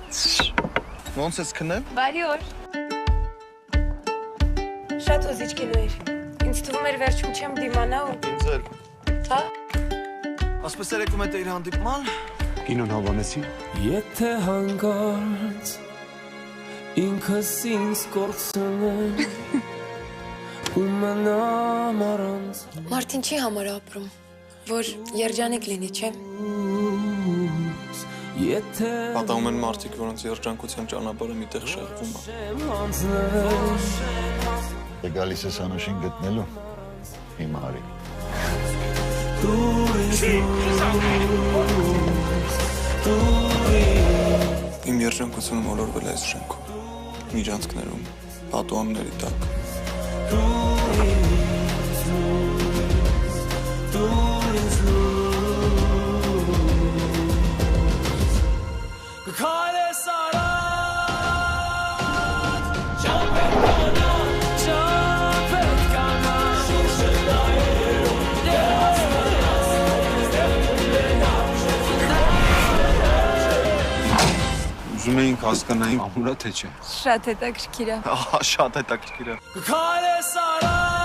Ոնց ես քնել։ Բարի օր։ Շատ ուզիչ կինո էր։ Ինձ թվում էր վերջում չեմ դիմանա ու։ Ինձ էլ։ Հա։ Ասպես երեկում հետ իր հանդիպման։ Կինոն հավանեցի։ Եթե հանգած ինքս ինձ կորցնեմ ու մնամ առանց Մարտին չի համար ապրում, որ երջանիկ լինի, չէ՞։ Եթե Պատահում են մարդիկ, որոնց երջանկության ճանապարհը միտեղ շեղվում է։ Դե գալիս ես անուշին գտնելու, հիմա արի։ Իմ երջանկությունը մոլորվել է այս շենքում, միջանցքներում, պատուհանների տակ։ Ուզում էինք հասկանայինք ամուրա թե չէ։ Շատ հետաքրքիր է։ Ահա, շատ հետաքրքիր է։ Քայլես արա